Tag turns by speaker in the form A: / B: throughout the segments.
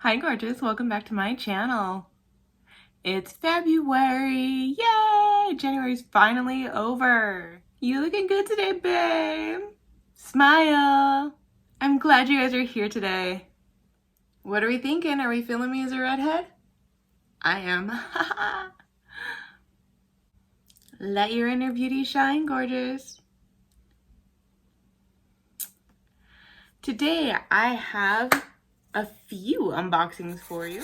A: Hi gorgeous, welcome back to my channel. It's February, yay! January's finally over. You looking good today, babe. Smile. I'm glad you guys are here today. What are we thinking? Are we feeling me as a redhead? I am. Let your inner beauty shine, gorgeous. Today I have a few unboxings for you.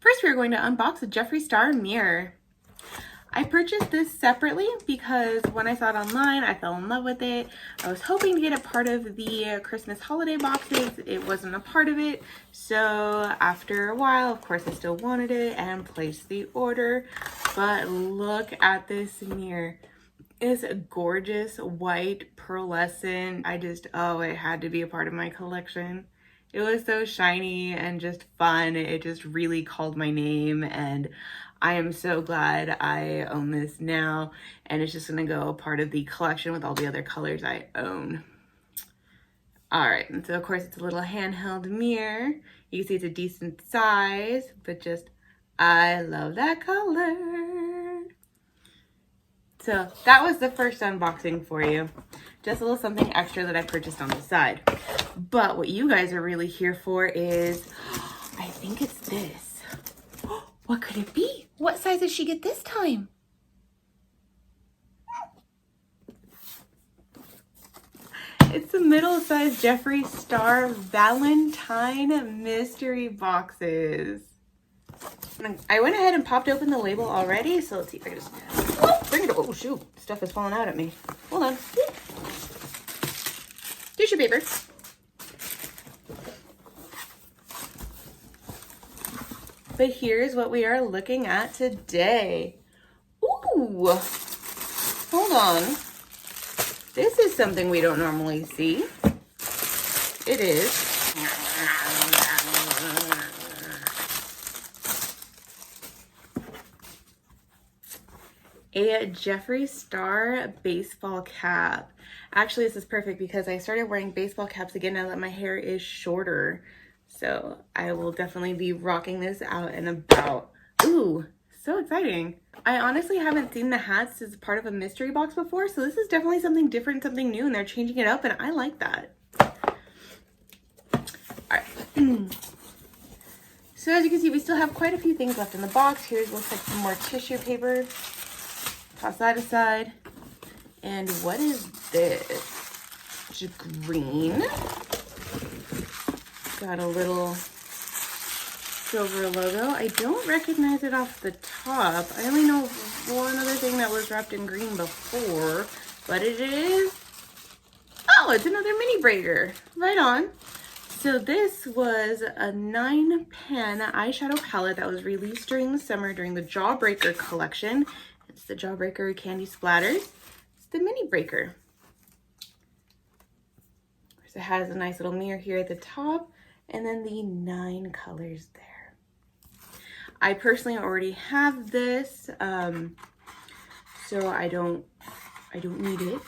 A: First, we're going to unbox a Jeffree Star mirror. I purchased this separately because when I saw it online, I fell in love with it. I was hoping to get it part of the Christmas holiday boxes. It wasn't a part of it. So after a while, of course, I still wanted it and placed the order. But look at this mirror. It's a gorgeous white pearlescent. It had to be a part of my collection. It was so shiny and just fun. It just really called my name, and I am so glad I own this now, and it's just gonna go part of the collection with all the other colors I own. All right, and so of course it's a little handheld mirror. You can see it's a decent size, but just, I love that color. So that was the first unboxing for you. Just a little something extra that I purchased on the side. But what you guys are really here for is, I think it's this. What could it be? What size did she get this time? It's the middle-sized Jeffree Star Valentine mystery boxes. I went ahead and popped open the label already, so let's see if I can just bring it. Oh shoot, stuff is falling out at me. Hold on. Tissue paper. But here's what we are looking at today. Ooh, hold on. This is something we don't normally see. It is a Jeffree Star baseball cap. Actually, this is perfect because I started wearing baseball caps again now that my hair is shorter. So I will definitely be rocking this out and about. Ooh, so exciting. I honestly haven't seen the hats as part of a mystery box before, so this is definitely something different, something new, and they're changing it up, and I like that. All right. So as you can see, we still have quite a few things left in the box. Here's looks like some more tissue paper. Toss that aside. And what is this? Just green. Got a little silver logo. I don't recognize it off the top. I only know one other thing that was wrapped in green before, but it is, oh, it's another mini breaker. Right on. So this was a 9-pan eyeshadow palette that was released during the summer during the Jawbreaker collection. It's the Jawbreaker Candy Splatters. It's the mini breaker. So it has a nice little mirror here at the top, and then the 9 colors there. I personally already have this, so I don't need it.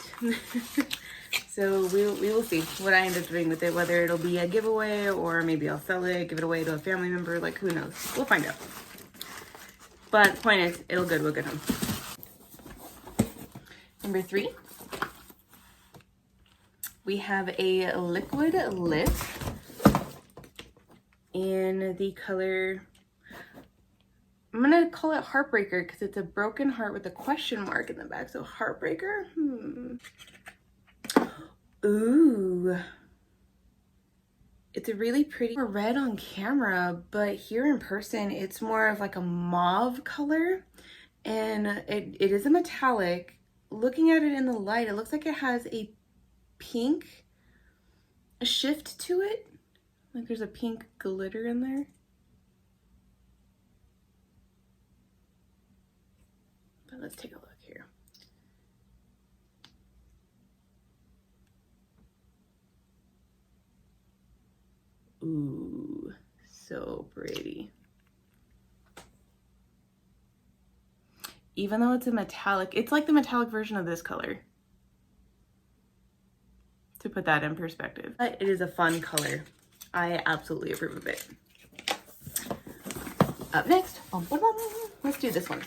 A: So we will see what I end up doing with it, whether it'll be a giveaway or maybe I'll sell it, give it away to a family member, like who knows. We'll find out. But the point is, it'll go to a good home. Number 3, we have a liquid lip in the color, I'm gonna call it Heartbreaker because it's a broken heart with a question mark in the back. So Heartbreaker. Ooh. It's a really pretty red on camera, but here in person, it's more of like a mauve color. And it is a metallic. Looking at it in the light, it looks like it has a pink, a shift to it. Like there's a pink glitter in there. But let's take a look here. Ooh, so pretty. even though it's a metallic, it's like the metallic version of this color, to put that in perspective. But it is a fun color. I absolutely approve of it. Up next, let's do this one.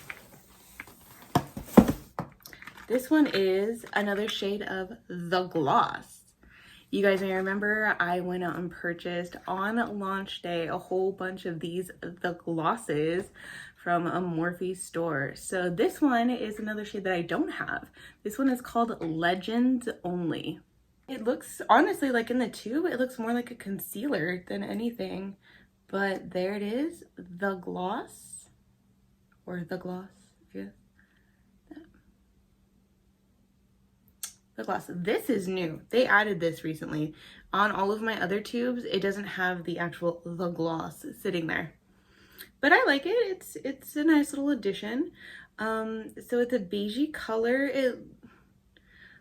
A: This one is another shade of the gloss. You guys may remember I went out and purchased on launch day a whole bunch of these the glosses from a Morphe store. So this one is another shade that I don't have. This one is called Legends Only. It looks, honestly, like in the tube, it looks more like a concealer than anything. But there it is, the gloss, or the gloss, yeah. The gloss. This is new. They added this recently. On all of my other tubes, it doesn't have the actual the gloss sitting there. But I like it. It's a nice little addition. So it's a beigey color. It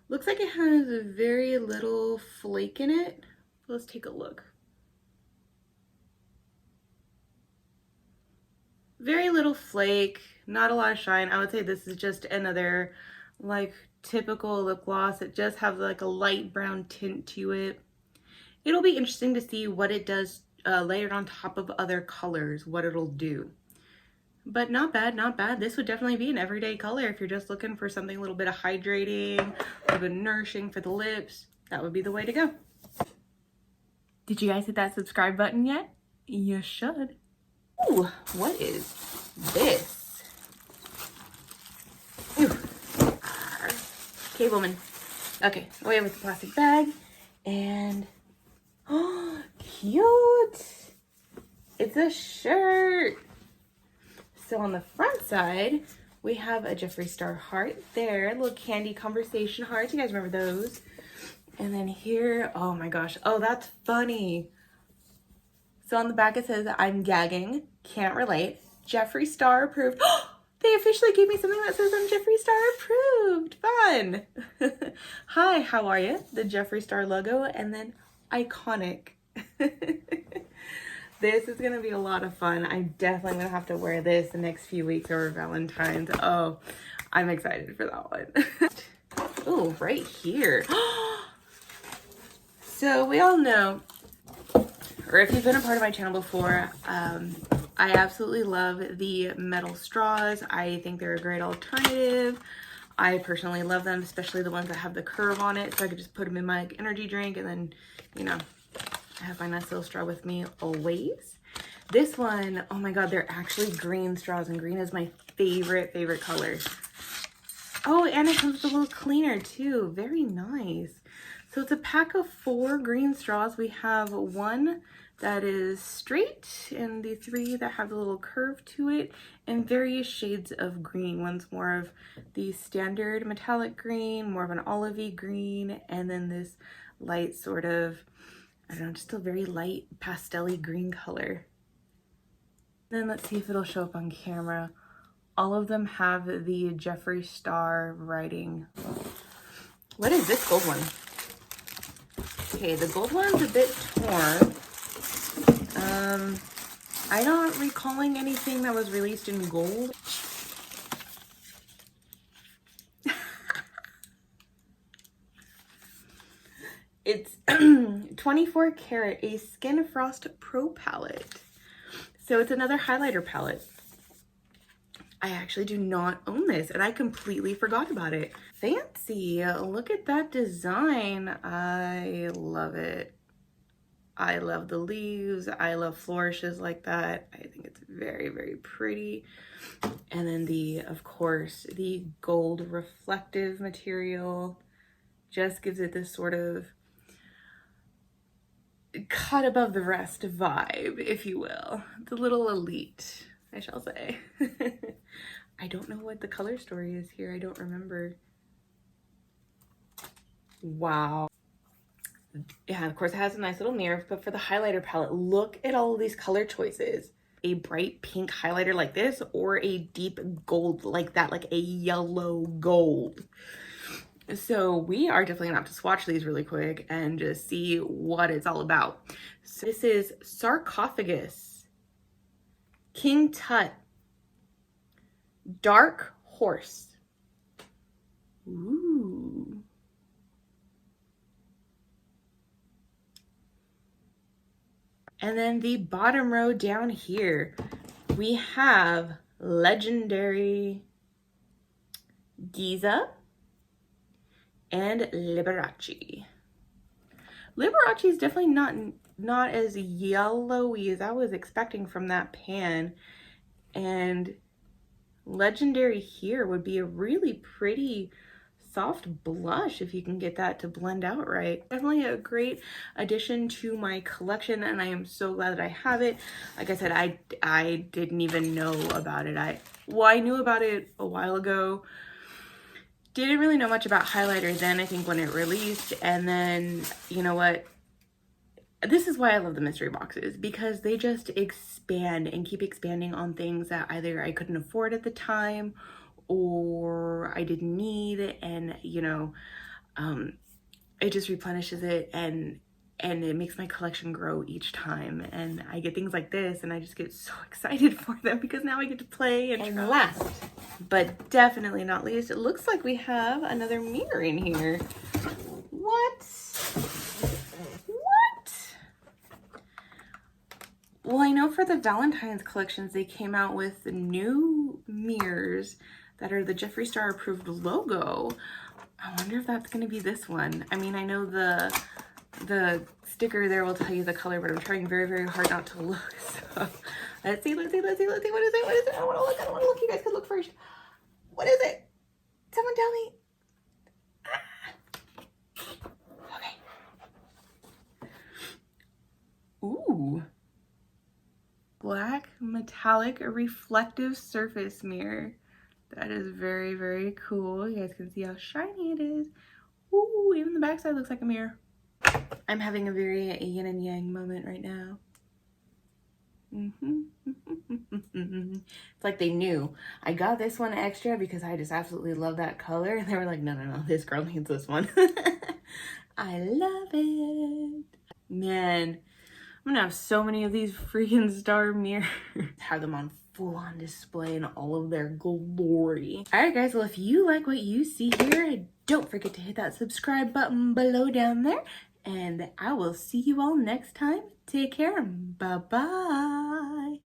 A: looks like it has very little flake in it. Let's take a look. Very little flake, not a lot of shine. I would say this is just another like typical lip gloss. It just has like a light brown tint to it. It'll be interesting to see what it does layered on top of other colors, what it'll do. But not bad, not bad. This would definitely be an everyday color if you're just looking for something a little bit of hydrating, a little bit nourishing for the lips. That would be the way to go. Did you guys hit that subscribe button yet? You should. Ooh, what is this? Ooh. Cableman. Okay, away with the plastic bag. And, oh, cute. It's a shirt. So on the front side, we have a Jeffree Star heart there. Little candy conversation hearts. You guys remember those? And then here, oh my gosh. Oh, that's funny. So on the back it says, I'm gagging, can't relate. Jeffree Star approved. They officially gave me something that says I'm Jeffree Star approved. Fun. Hi, how are you? The Jeffree Star logo and then iconic. This is going to be a lot of fun. I'm definitely going to have to wear this the next few weeks over Valentine's. Oh, I'm excited for that one. Oh, right here. So we all know, or if you've been a part of my channel before, I absolutely love the metal straws. I think they're a great alternative. I personally love them, especially the ones that have the curve on it, so I could just put them in my energy drink and then, you know, I have my nice little straw with me always. This one, oh my god, they're actually green straws, and green is my favorite color. Oh, and it comes with a little cleaner too. Very nice. So it's a pack of 4 green straws. We have one that is straight and the 3 that have a little curve to it, and various shades of green. One's more of the standard metallic green, more of an olivey green, and then this light sort of, I don't know, just a very light pastel-y green color. Then let's see if it'll show up on camera. All of them have the Jeffree Star writing. What is this gold one? Okay, the gold one's a bit torn. I'm not recalling anything that was released in gold. It's 24 karat, a Skin Frost Pro palette. So it's another highlighter palette. I actually do not own this, and I completely forgot about it. Fancy, look at that design. I love it. I love the leaves. I love flourishes like that. I think it's very pretty. And then the, of course, the gold reflective material just gives it this sort of cut above the rest vibe, if you will. The little elite, I shall say. I don't know what the color story is here. I don't remember. Wow. Yeah, of course it has a nice little mirror, but for the highlighter palette, look at all of these color choices. A bright pink highlighter like this, or a deep gold like that, like a yellow gold. So we are definitely gonna have to swatch these really quick and just see what it's all about. So this is Sarcophagus, King Tut, Dark horse. Ooh. And then the bottom row down here, we have Legendary, Giza, and Liberace. Liberace is definitely not as yellowy as I was expecting from that pan. And Legendary here would be a really pretty soft blush if you can get that to blend out right. Definitely a great addition to my collection, and I am so glad that I have it. Like I said, I didn't even know about it. I knew about it a while ago. Didn't really know much about highlighter then, I think, when it released. And then, you know what? This is why I love the mystery boxes, because they just expand and keep expanding on things that either I couldn't afford at the time or I didn't need, and you know, it just replenishes it and it makes my collection grow each time. And I get things like this and I just get so excited for them because now I get to play. And last but definitely not least, it looks like we have another mirror in here. What? Well, I know for the Valentine's collections, they came out with new mirrors that are the Jeffree Star approved logo. I wonder if that's going to be this one. I mean, I know the sticker there will tell you the color, but I'm trying very, very hard not to look. So let's see. What is it? What is it? I don't want to look. You guys could look first. What is it? Someone tell me. Okay. Ooh. Black metallic reflective surface mirror. That is very, very cool. You guys can see how shiny it is. Ooh, even the backside looks like a mirror. I'm having a very yin and yang moment right now. It's like they knew. I got this one extra because I just absolutely love that color. And they were like, no, this girl needs this one. I love it. Man, I'm gonna have so many of these freaking star mirrors. Have them on full-on display in all of their glory. All right, guys, well, if you like what you see here, don't forget to hit that subscribe button below down there, and I will see you all next time. Take care. Bye-bye.